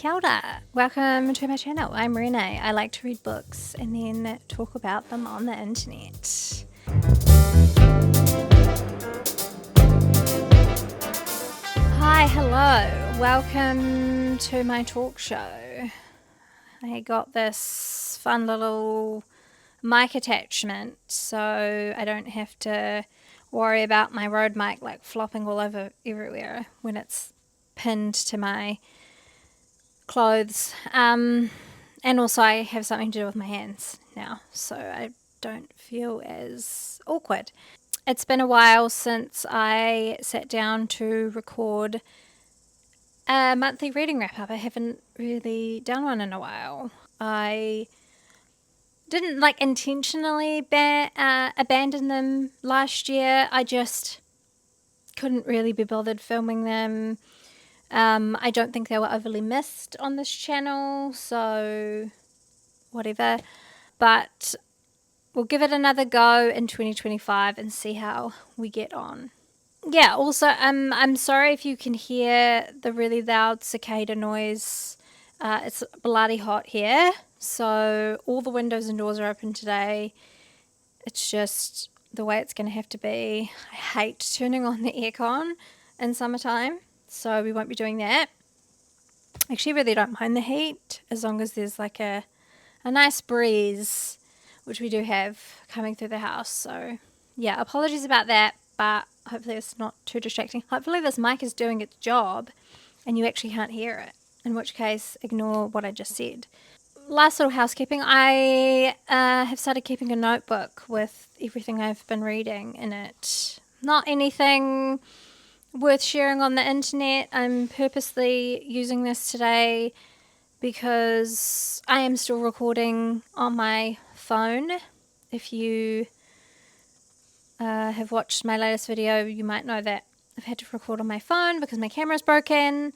Kia ora. Welcome to my channel. I'm Renee. I like to read books and then talk about them on the internet. Hi, hello. Welcome to my talk show. I got this fun little mic attachment so I don't have to worry about my Rode mic like flopping all over everywhere when it's pinned to my clothes. And also I have something to do with my hands now, so I don't feel as awkward. It's been a while since I sat down to record a monthly reading wrap-up. I haven't really done one in a while. I didn't intentionally abandon them last year. I just couldn't really be bothered filming them. I don't think they were overly missed on this channel, so whatever. But we'll give it another go in 2025 and see how we get on. Yeah, also, I'm sorry if you can hear the really loud cicada noise. It's bloody hot here, so all the windows and doors are open today. It's just the way it's going to have to be. I hate turning on the aircon in summertime, so we won't be doing that. Actually, I really don't mind the heat as long as there's like a nice breeze, which we do have coming through the house. So yeah, apologies about that, but hopefully it's not too distracting. Hopefully this mic is doing its job and you actually can't hear it, in which case ignore what I just said. Last little housekeeping, I have started keeping a notebook with everything I've been reading in it. Not anything worth sharing on the internet. I'm purposely using this today because I am still recording on my phone. If you have watched my latest video, you might know that I've had to record on my phone because my camera's broken.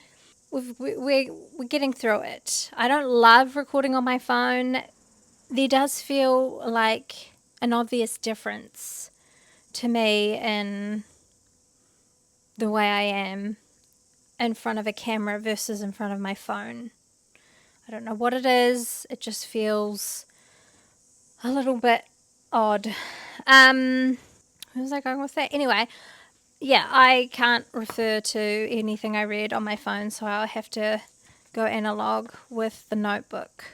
We're getting through it. I don't love recording on my phone. There does feel like an obvious difference to me in the way I am in front of a camera versus in front of my phone. I don't know what it is. It just feels a little bit odd. Where was I going with that? Anyway, yeah, I can't refer to anything I read on my phone, so I'll have to go analog with the notebook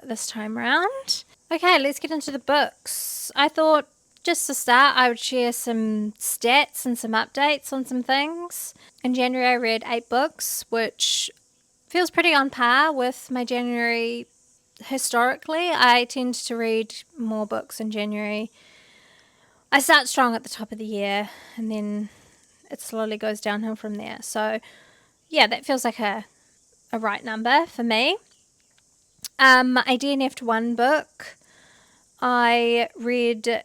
this time around. Okay, let's get into the books. I thought just to start, I would share some stats and some updates on some things. In January, I read 8 books, which feels pretty on par with my January historically. I tend to read more books in January. I start strong at the top of the year, and then it slowly goes downhill from there. So, yeah, that feels like a right number for me. I DNF'd one book. I read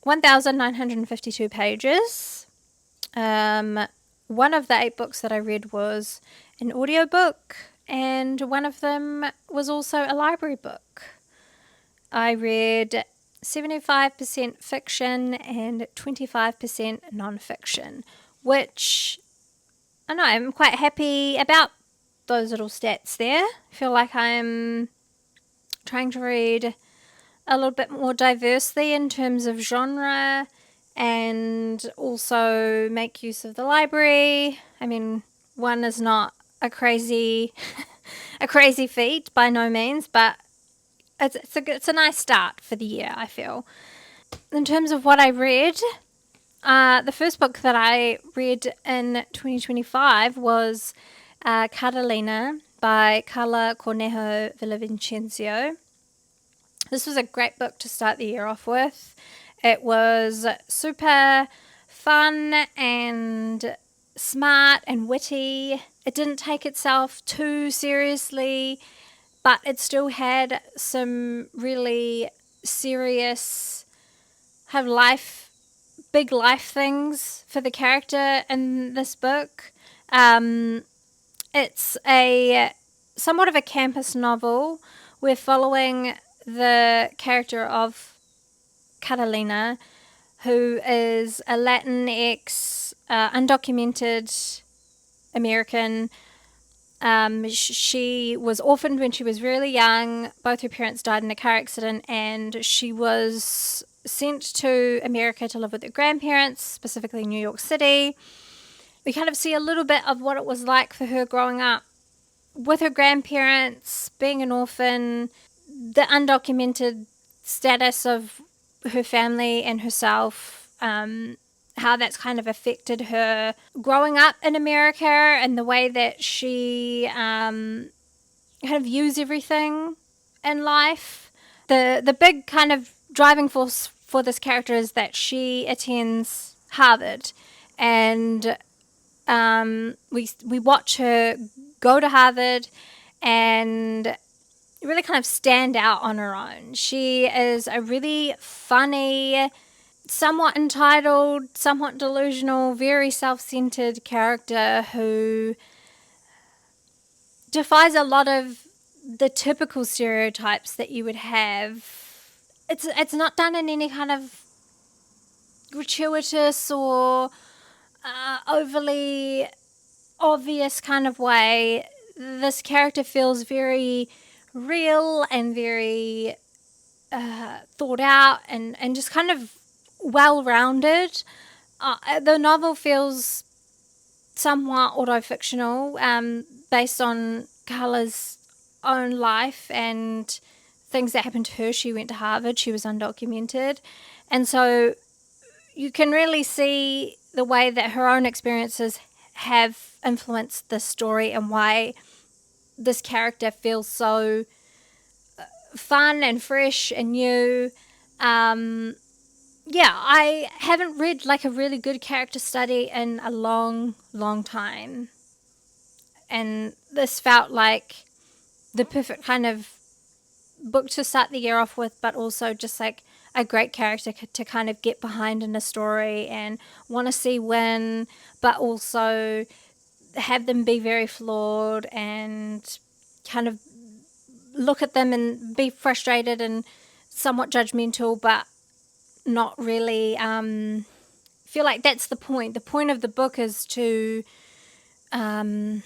1,952 pages. One of the 8 books that I read was an audiobook, and one of them was also a library book. I read 75% fiction and 25% non-fiction, which I know I'm quite happy about those little stats there. I feel like I'm trying to read a little bit more diversely in terms of genre and also make use of the library. I mean, one is not a crazy feat by no means, but it's a nice start for the year, I feel. In terms of what I read, the first book that I read in 2025 was Catalina by Karla, Cornejo, Villavincencio. This was a great book to start the year off with. It was super fun and smart and witty. It didn't take itself too seriously, but it still had some really serious, big life things for the character in this book. It's somewhat of a campus novel. We're following the character of Catalina, who is a Latinx, undocumented American She was orphaned when she was really young. Both her parents died in a car accident, and she was sent to America to live with her grandparents, specifically New York City. We kind of see a little bit of what it was like for her growing up with her grandparents, being an orphan, the undocumented status of her family and herself, how that's kind of affected her growing up in America and the way that she kind of views everything in life. The big kind of driving force for this character is that she attends Harvard, and we watch her go to Harvard and really kind of stand out on her own. She is a really funny, somewhat entitled, somewhat delusional, very self-centered character who defies a lot of the typical stereotypes that you would have. It's not done in any kind of gratuitous or overly obvious kind of way. This character feels very real and very thought out and just kind of well-rounded. The novel feels somewhat auto-fictional, based on Karla's own life and things that happened to her. She went to Harvard, she was undocumented, and so you can really see the way that her own experiences have influenced the story and why this character feels so fun and fresh and new. I haven't read like a really good character study in a long, long time. And this felt like the perfect kind of book to start the year off with, but also just like a great character to kind of get behind in a story and want to see win, but also have them be very flawed and kind of look at them and be frustrated and somewhat judgmental, but not really feel like that's the point. The point of the book is to, I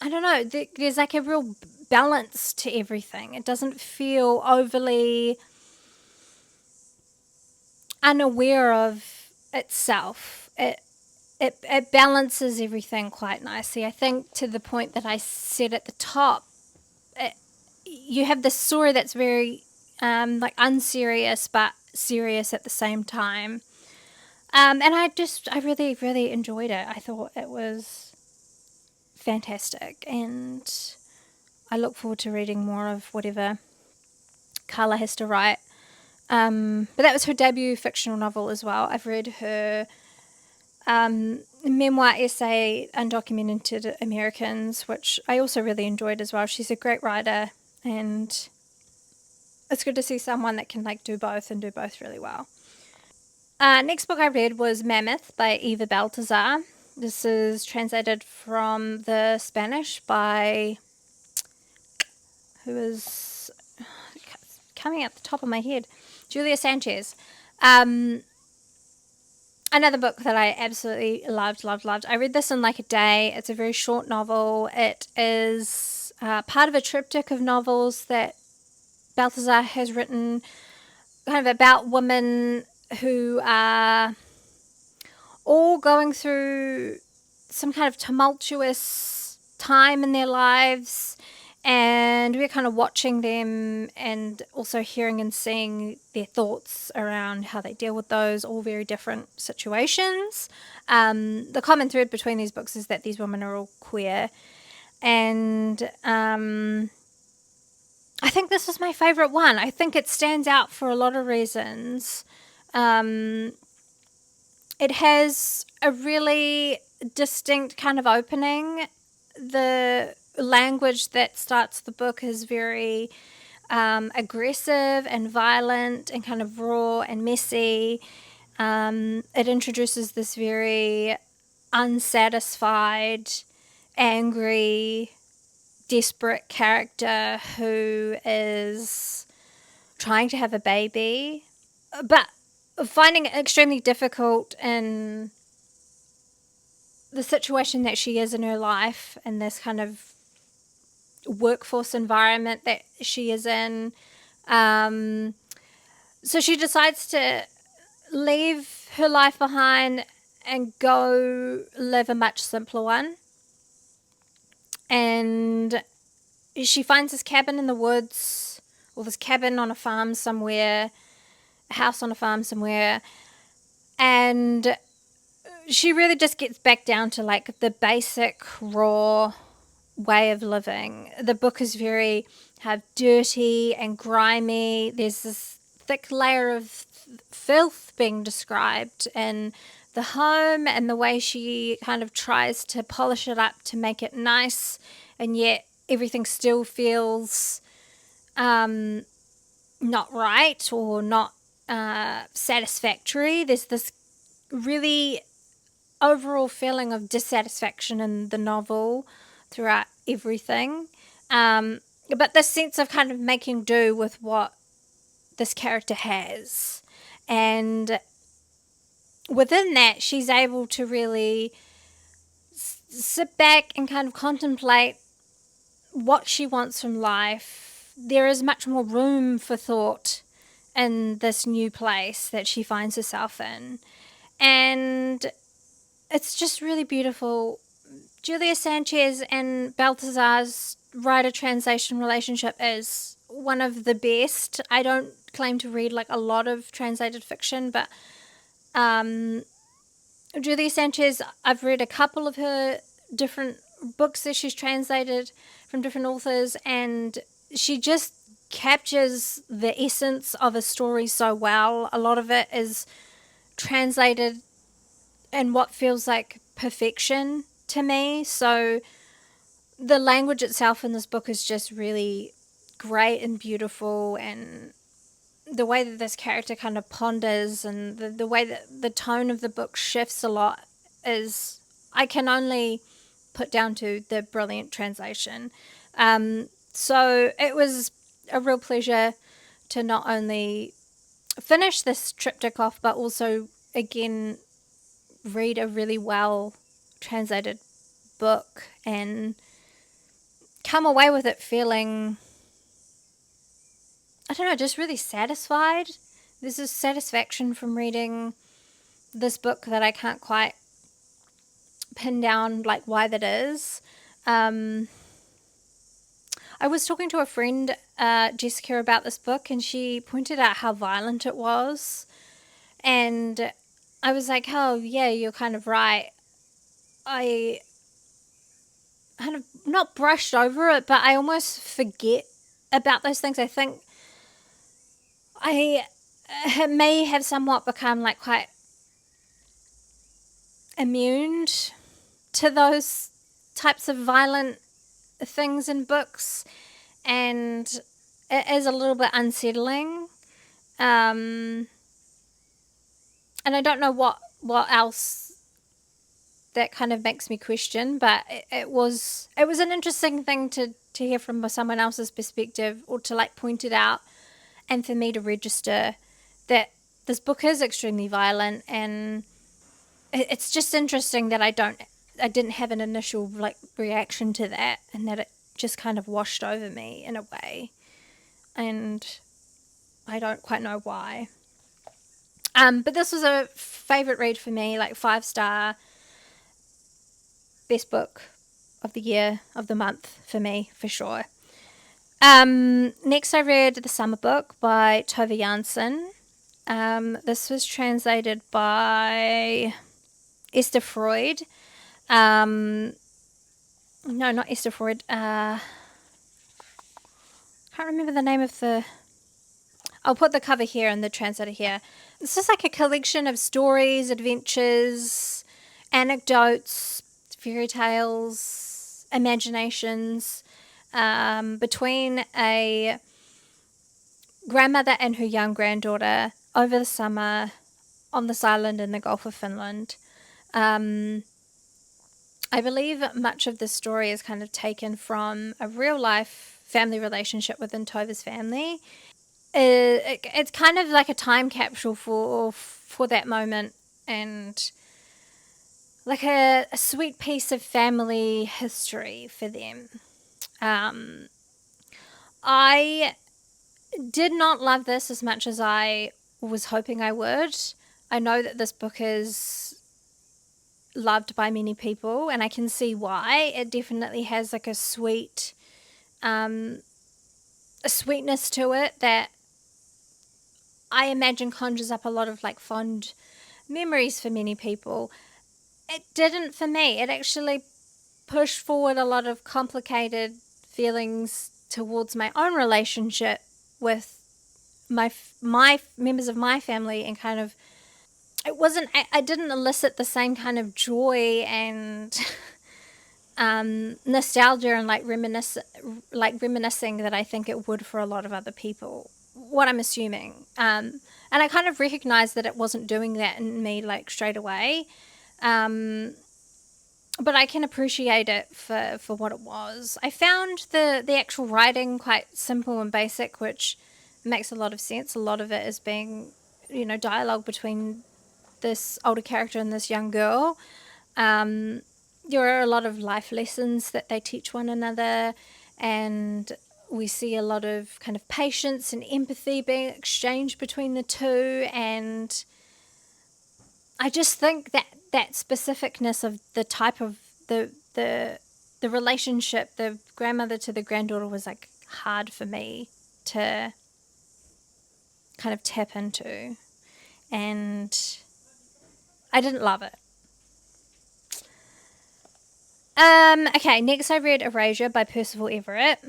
don't know, there's like a real balance to everything. It doesn't feel overly unaware of itself. It balances everything quite nicely. I think to the point that I said at the top, you have this story that's very like unserious but serious at the same time. And I really, really enjoyed it. I thought it was fantastic, and I look forward to reading more of whatever Karla has to write. But that was her debut fictional novel as well. I've read her memoir essay, Undocumented Americans, which I also really enjoyed as well. She's a great writer, and it's good to see someone that can like do both and do both really well. Next book I read was Mammoth by Eva Baltasar. This is translated from the Spanish by, who is coming up the top of my head, Julia Sanchez. Another book that I absolutely loved. I read this in like a day. It's a very short novel. It is part of a triptych of novels that Baltasar has written kind of about women who are all going through some kind of tumultuous time in their lives, and we're kind of watching them and also hearing and seeing their thoughts around how they deal with those, all very different situations. The common thread between these books is that these women are all queer, and I think this is my favorite one. I think it stands out for a lot of reasons. It has a really distinct kind of opening. The language that starts the book is very aggressive and violent and kind of raw and messy. It introduces this very unsatisfied, angry, desperate character who is trying to have a baby, but finding it extremely difficult in the situation that she is in her life, and this kind of workforce environment that she is in. So she decides to leave her life behind and go live a much simpler one. And she finds this cabin in the woods, or this cabin on a farm somewhere, a house on a farm somewhere. And she really just gets back down to like the basic raw way of living. The book is very dirty and grimy. There's this thick layer of filth being described in the home, and the way she kind of tries to polish it up to make it nice, and yet everything still feels not right or not satisfactory. There's this really overall feeling of dissatisfaction in the novel throughout everything. But this sense of kind of making do with what this character has. And within that, she's able to really sit back and kind of contemplate what she wants from life. There is much more room for thought in this new place that she finds herself in. And it's just really beautiful. Julia Sanchez and Baltasar's writer-translation relationship is one of the best. I don't claim to read like a lot of translated fiction, but Julia Sanchez, I've read a couple of her different books that she's translated from different authors, and she just captures the essence of a story so well. A lot of it is translated in what feels like perfection to me. So the language itself in this book is just really great and beautiful, and the way that this character kind of ponders and the way that the tone of the book shifts a lot is, I can only put down to the brilliant translation. So it was a real pleasure to not only finish this triptych off, but also again read a really well translated book and come away with it feeling, I don't know, just really satisfied. There's this satisfaction from reading this book that I can't quite pin down like why that is. I was talking to a friend, Jessica, about this book, and she pointed out how violent it was. And I was like, oh, yeah, you're kind of right. I kind of not brushed over it, but I almost forget about those things. I think I may have somewhat become like quite immune to those types of violent things in books, and it is a little bit unsettling. And I don't know what else that kind of makes me question, but it was an interesting thing to hear from someone else's perspective, or to like point it out, and for me to register that this book is extremely violent. And it's just interesting that I didn't have an initial like reaction to that, and that it just kind of washed over me in a way, and I don't quite know why. But this was a favorite read for me, like 5-star, best book of the year, of the month for me, for sure. Next I read The Summer Book by Tove Jansson. This was translated by Esther Freud. No, not Esther Freud. Can't remember the name of the... I'll put the cover here and the translator here. It's just like a collection of stories, adventures, anecdotes, fairy tales, imaginations, between a grandmother and her young granddaughter over the summer on this island in the Gulf of Finland. I believe much of the story is kind of taken from a real life family relationship within Tove's family. It's kind of like a time capsule for that moment, and like a sweet piece of family history for them. I did not love this as much as I was hoping I would. I know that this book is loved by many people, and I can see why. It definitely has like a sweetness to it that I imagine conjures up a lot of like fond memories for many people. It didn't for me. It actually pushed forward a lot of complicated feelings towards my own relationship with my members of my family, and kind of it wasn't I didn't elicit the same kind of joy and nostalgia and like reminiscing that I think it would for a lot of other people, what I'm assuming. And I kind of recognized that it wasn't doing that in me like straight away. But I can appreciate it for what it was. I found the actual writing quite simple and basic, which makes a lot of sense. A lot of it is being, dialogue between this older character and this young girl. There are a lot of life lessons that they teach one another, and we see a lot of kind of patience and empathy being exchanged between the two. And I just think that specificness of the type of the relationship, the grandmother to the granddaughter, was like hard for me to kind of tap into, and I didn't love it. Okay, next I read Erasure by Percival Everett.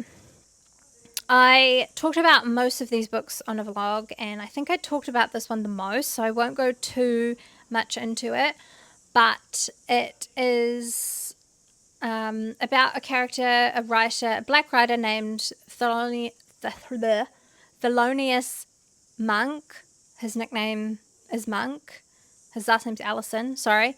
I talked about most of these books on a vlog, and I think I talked about this one the most, so I won't go too much into it. But it is about a character, a black writer named Thelonious Monk. His nickname is Monk. His last name's Allison, sorry.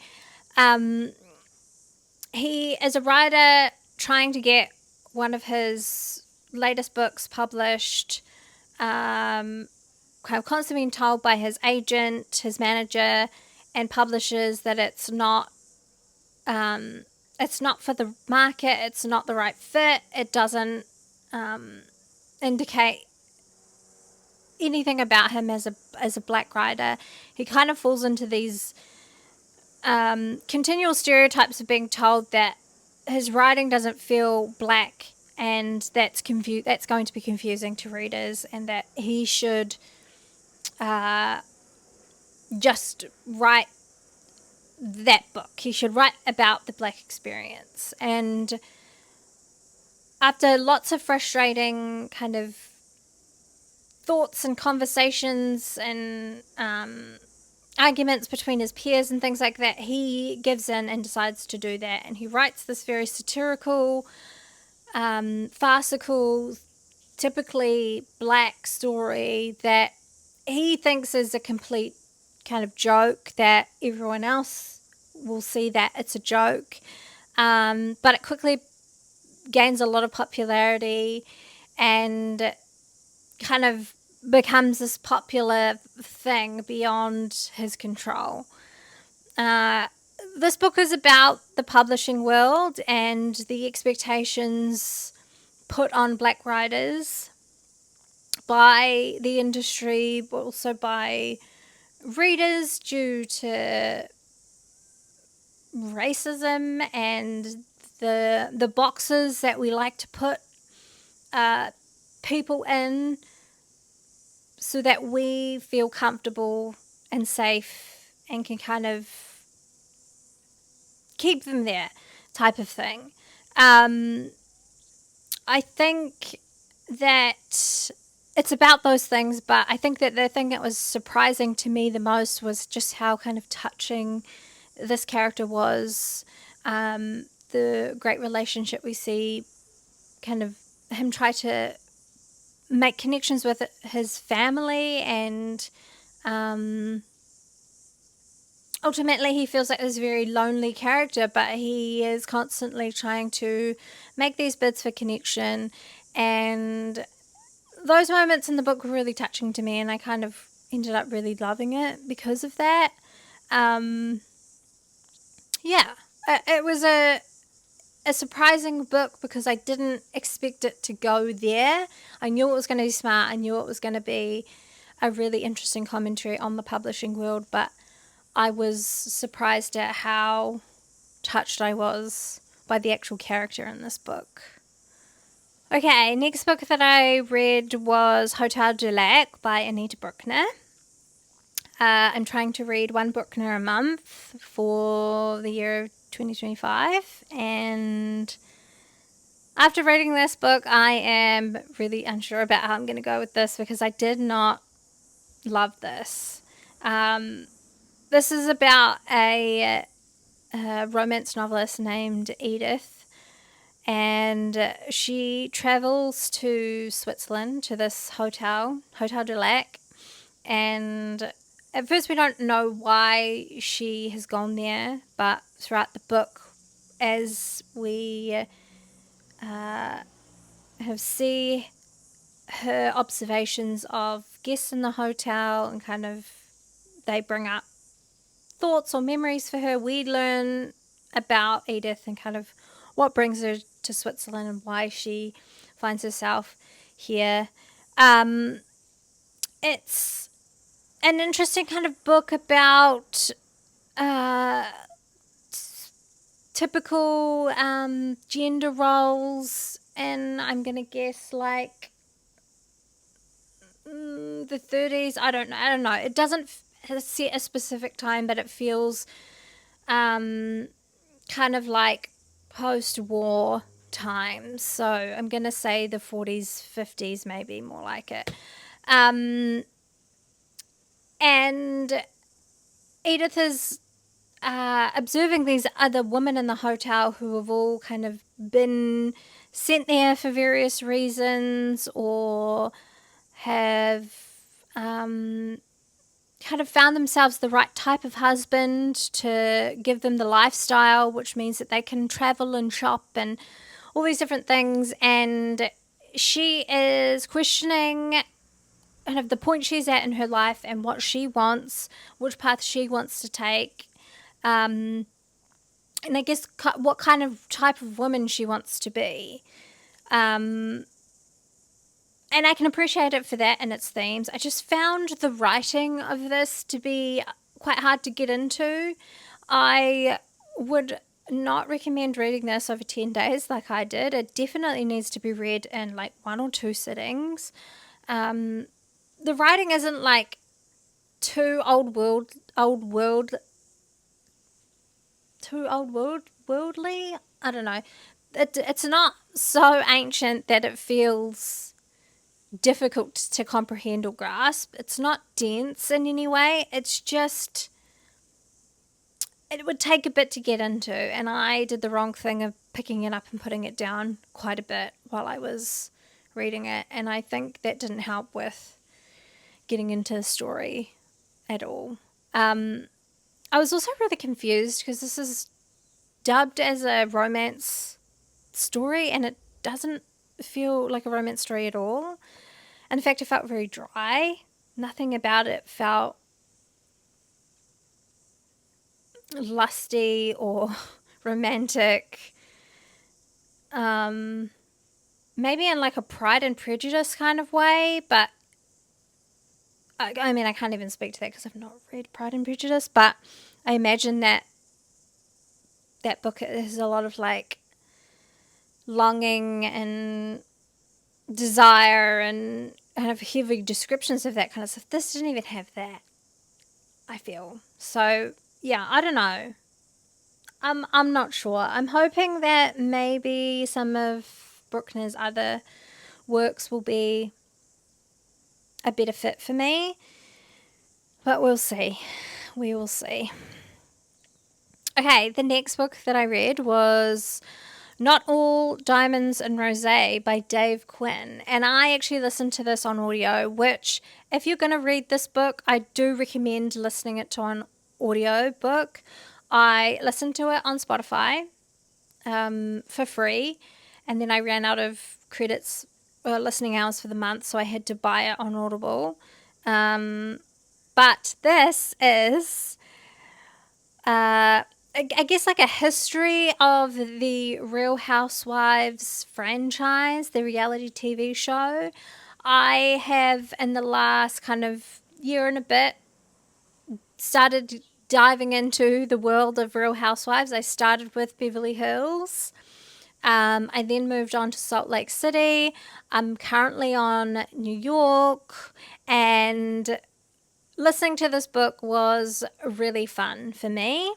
He is a writer trying to get one of his latest books published, kind of constantly being told by his agent, his manager, and publishers that it's not for the market, it's not the right fit, it doesn't indicate anything about him as a black writer. He kind of falls into these continual stereotypes of being told that his writing doesn't feel black, and that's going to be confusing to readers, and that he should just write that book. He should write about the black experience. And after lots of frustrating kind of thoughts and conversations and arguments between his peers and things like that, he gives in and decides to do that. And he writes this very satirical, farcical, typically black story that he thinks is a complete kind of joke, that everyone else will see that it's a joke. But it quickly gains a lot of popularity and kind of becomes this popular thing beyond his control. This book is about the publishing world and the expectations put on black writers by the industry, but also by readers due to racism and the boxes that we like to put people in so that we feel comfortable and safe and can kind of keep them there, type of thing. I think that it's about those things, but I think that the thing that was surprising to me the most was just how kind of touching this character was. The great relationship we see, kind of him try to make connections with his family, and ultimately he feels like this very lonely character, but he is constantly trying to make these bids for connection. And those moments in the book were really touching to me, and I kind of ended up really loving it because of that. Yeah, it was a a surprising book because I didn't expect it to go there. I knew it was going to be smart. I knew it was going to be a really interesting commentary on the publishing world, but I was surprised at how touched I was by the actual character in this book. Okay, next book that I read was Hotel du Lac by Anita Brookner. I'm trying to read one Brookner a month for the year of 2025, and after reading this book, I am really unsure about how I'm going to go with this because I did not love this. This is about a romance novelist named Edith, and she travels to Switzerland to this Hotel du Lac, and at first we don't know why she has gone there, but throughout the book, as we have see her observations of guests in the hotel and kind of they bring up thoughts or memories for her, we learn about Edith and kind of what brings her to Switzerland and why she finds herself here. It's an interesting kind of book about typical gender roles, and I'm going to guess like the 30s. I don't know. It doesn't set a specific time, but it feels kind of like post-war times. So I'm going to say the 40s, 50s, maybe more like it. And Edith is observing these other women in the hotel who have all kind of been sent there for various reasons or have kind of found themselves the right type of husband to give them the lifestyle, which means that they can travel and shop and all these different things. And she is questioning kind of the point she's at in her life and what she wants, which path she wants to take. And I guess what kind of type of woman she wants to be. And I can appreciate it for that and its themes. I just found the writing of this to be quite hard to get into. I would not recommend reading this over 10 days like I did. It definitely needs to be read in like 1 or 2 sittings. The writing isn't like too worldly. I don't know. It's not so ancient that it feels difficult to comprehend or grasp. It's not dense in any way. It's just, it would take a bit to get into, and I did the wrong thing of picking it up and putting it down quite a bit while I was reading it, and I think that didn't help with getting into the story at all. I was also really confused because this is dubbed as a romance story and it doesn't feel like a romance story at all. In fact, it felt very dry. Nothing about it felt lusty or romantic. Maybe in like a Pride and Prejudice kind of way, but I mean, I can't even speak to that because I've not read Pride and Prejudice, but I imagine that book has a lot of like longing and desire and kind of heavy descriptions of that kind of stuff. This didn't even have that, I feel. So yeah, I don't know. I'm not sure. I'm hoping that maybe some of Brookner's other works will be a better fit for me, but we'll see. We will see. Okay, the next book that I read was Not All Diamonds and Rosé by Dave Quinn. And I actually listened to this on audio, which if you're going to read this book, I do recommend listening it to an audio book. I listened to it on Spotify for free, and then I ran out of credits or listening hours for the month, so I had to buy it on Audible. But this is a I guess like a history of the Real Housewives franchise, the reality TV show. I have, in the last kind of year and a bit, started diving into the world of Real Housewives. I started with Beverly Hills. I then moved on to Salt Lake City. I'm currently on New York, and listening to this book was really fun for me.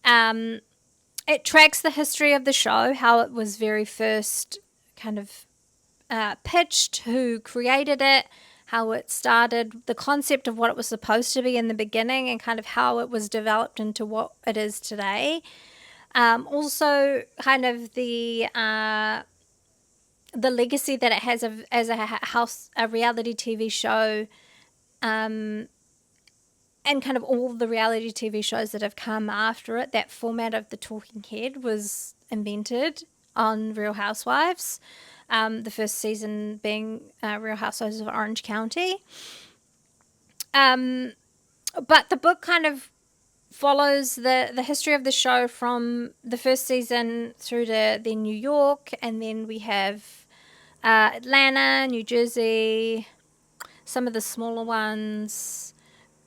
It tracks the history of the show, how it was very first kind of pitched, who created it, how it started, the concept of what it was supposed to be in the beginning, and kind of how it was developed into what it is today. Also, kind of the legacy that it has as a reality TV show, and kind of all the reality TV shows that have come after it. That format of the talking head was invented on Real Housewives. The first season being Real Housewives of Orange County. But the book kind of follows the history of the show from the first season through to then New York, and then we have Atlanta, New Jersey, some of the smaller ones,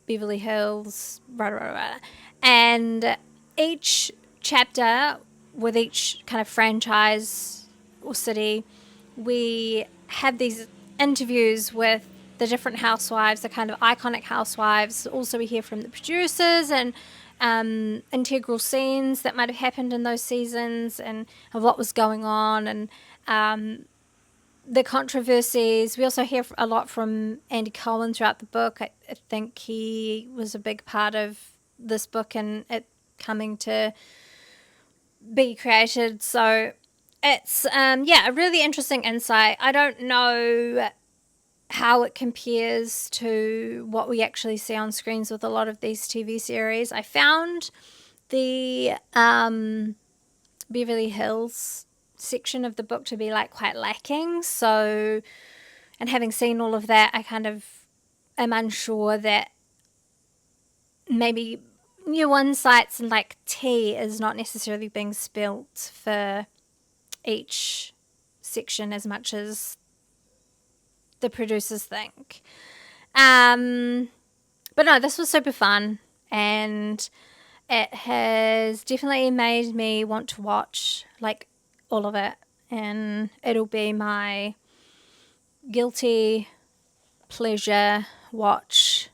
Beverly Hills, and each chapter with each kind of franchise or city, we have these interviews with the different housewives, the kind of iconic housewives. Also, we hear from the producers and integral scenes that might have happened in those seasons and of what was going on, and the controversies. We also hear a lot from Andy Cohen throughout the book. I think he was a big part of this book and it coming to be created. So it's, a really interesting insight. I don't know how it compares to what we actually see on screens with a lot of these TV series. I found the Beverly Hills section of the book to be like quite lacking. So, and having seen all of that, I kind of am unsure that maybe new insights and like tea is not necessarily being spilt for each section as much as the producers think. But no, this was super fun, and it has definitely made me want to watch like all of it, and it'll be my guilty pleasure watch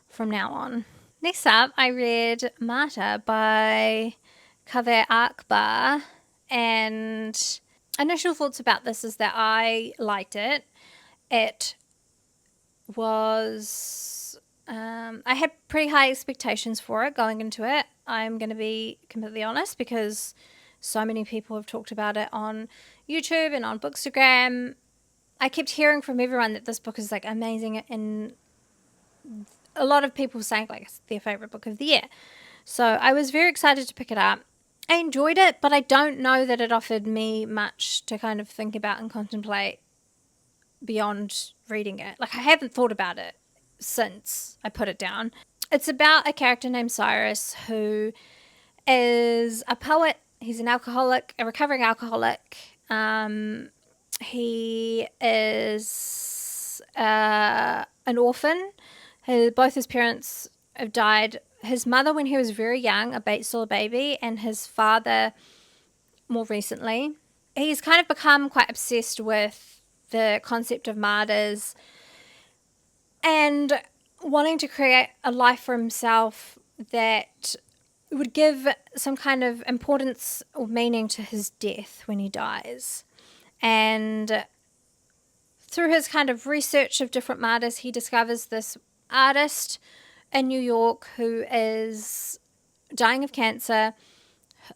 from now on. Next up, I read Martyr by Kaveh Akbar, and initial thoughts about this is that I liked it. It was, I had pretty high expectations for it going into it. I'm going to be completely honest because so many people have talked about it on YouTube and on Bookstagram. I kept hearing from everyone that this book is like amazing, and a lot of people saying like it's their favorite book of the year. So I was very excited to pick it up. I enjoyed it, but I don't know that it offered me much to kind of think about and contemplate beyond reading it. Like I haven't thought about it since I put it down. It's about a character named Cyrus who is a poet. He's an alcoholic, a recovering alcoholic. He is an orphan. Both his parents have died. His mother when he was very young, still a baby, and his father more recently. He's kind of become quite obsessed with the concept of martyrs and wanting to create a life for himself that would give some kind of importance or meaning to his death when he dies. And through his kind of research of different martyrs, he discovers this artist in New York who is dying of cancer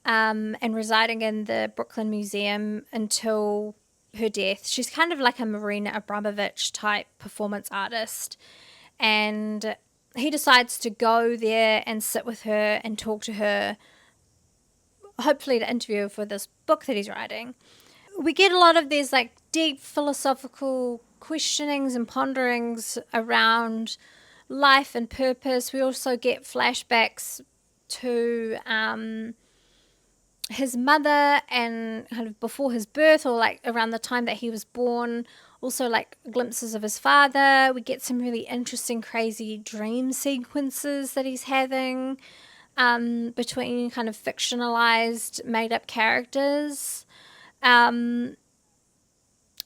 and residing in the Brooklyn Museum until her death. She's kind of like a Marina Abramovich type performance artist, and he decides to go there and sit with her and talk to her, hopefully to interview her for this book that he's writing. We get a lot of these like deep philosophical questionings and ponderings around life and purpose. We also get flashbacks to his mother, and kind of before his birth, or like around the time that he was born. Also like glimpses of his father. We get some really interesting, crazy dream sequences that he's having between kind of fictionalized, made-up characters. It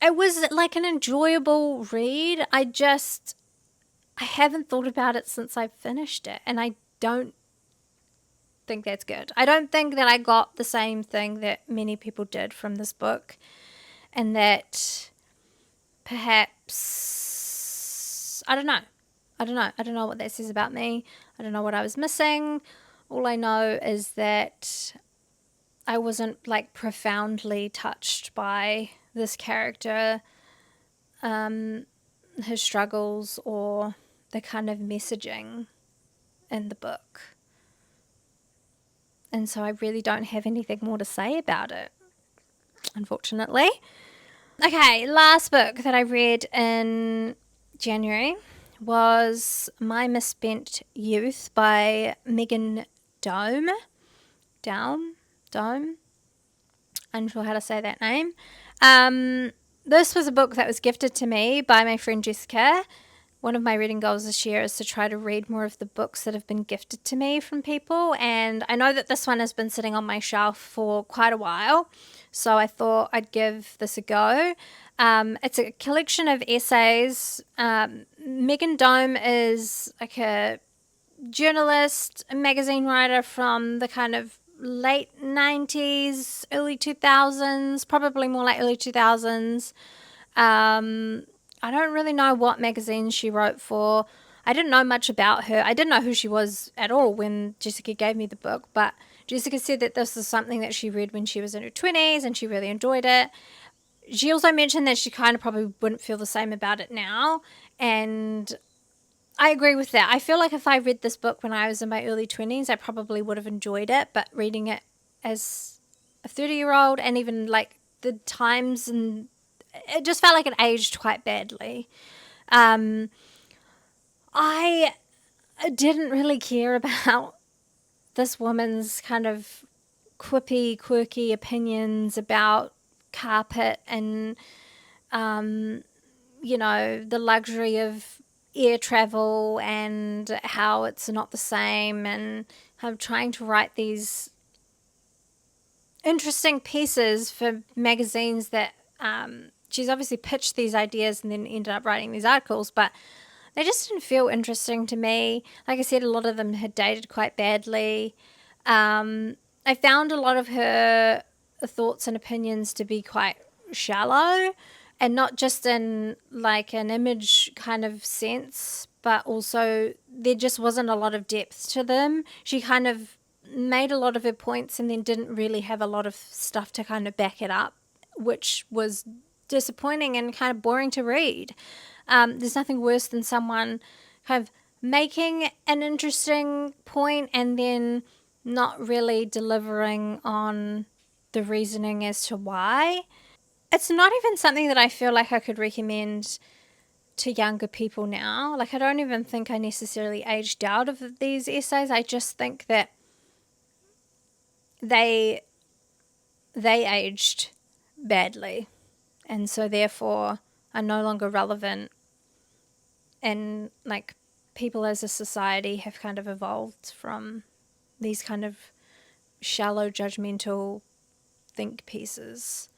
was like an enjoyable read. I haven't thought about it since I finished it, and I don't think that's good. I don't think that I got the same thing that many people did from this book, and that perhaps, I don't know what that says about me. I don't know what I was missing. All I know is that I wasn't like profoundly touched by this character, his struggles, or the kind of messaging in the book. And so I really don't have anything more to say about it, unfortunately. Okay, last book that I read in January was My Misspent Youth by Meghan Daum. Unsure how to say that name. This was a book that was gifted to me by my friend Jessica. One of my reading goals this year is to try to read more of the books that have been gifted to me from people. And I know that this one has been sitting on my shelf for quite a while, so I thought I'd give this a go. It's a collection of essays. Meghan Daum is like a journalist, a magazine writer from the kind of late 90s, early 2000s, probably more like early 2000s. I don't really know what magazines she wrote for. I didn't know much about her. I didn't know who she was at all when Jessica gave me the book, but Jessica said that this is something that she read when she was in her 20s and she really enjoyed it. She also mentioned that she kind of probably wouldn't feel the same about it now, and I agree with that. I feel like if I read this book when I was in my early 20s, I probably would have enjoyed it, but reading it as a 30-year-old, and even like the times, and it just felt like it aged quite badly. I didn't really care about this woman's kind of quippy, quirky opinions about carpet and, the luxury of air travel and how it's not the same, and I'm trying to write these interesting pieces for magazines that she's obviously pitched these ideas and then ended up writing these articles, but they just didn't feel interesting to me. Like I said, a lot of them had dated quite badly. I found a lot of her thoughts and opinions to be quite shallow, and not just in like an image kind of sense, but also there just wasn't a lot of depth to them. She kind of made a lot of her points and then didn't really have a lot of stuff to kind of back it up, which was disappointing and kind of boring to read. There's nothing worse than someone kind of making an interesting point and then not really delivering on the reasoning as to why. It's not even something that I feel like I could recommend to younger people now. Like, I don't even think I necessarily aged out of these essays. I just think that they aged badly, and so therefore are no longer relevant, and like people as a society have kind of evolved from these kind of shallow, judgmental think pieces.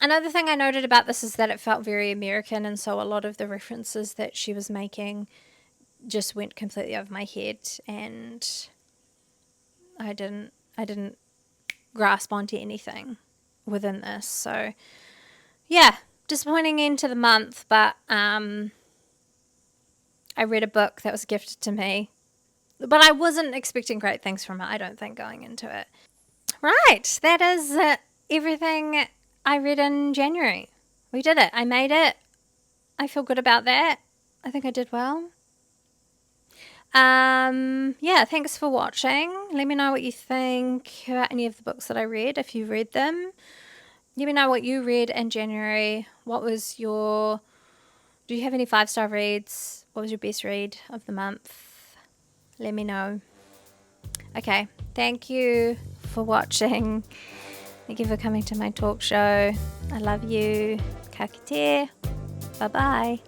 Another thing I noted about this is that it felt very American, and so a lot of the references that she was making just went completely over my head, and I didn't grasp onto anything within this. So yeah, disappointing end to the month, but I read a book that was gifted to me, but I wasn't expecting great things from it, I don't think, going into it. Right, that is everything I read in January. We did it. I made it. I feel good about that. I think I did well. Yeah, thanks for watching. Let me know what you think about any of the books that I read, if you read them. Let me know what you read in January. What was your... Do you have any 5-star reads? What was your best read of the month? Let me know. Okay, thank you for watching. Thank you for coming to my talk show. I love you. Ka kite. Bye-bye.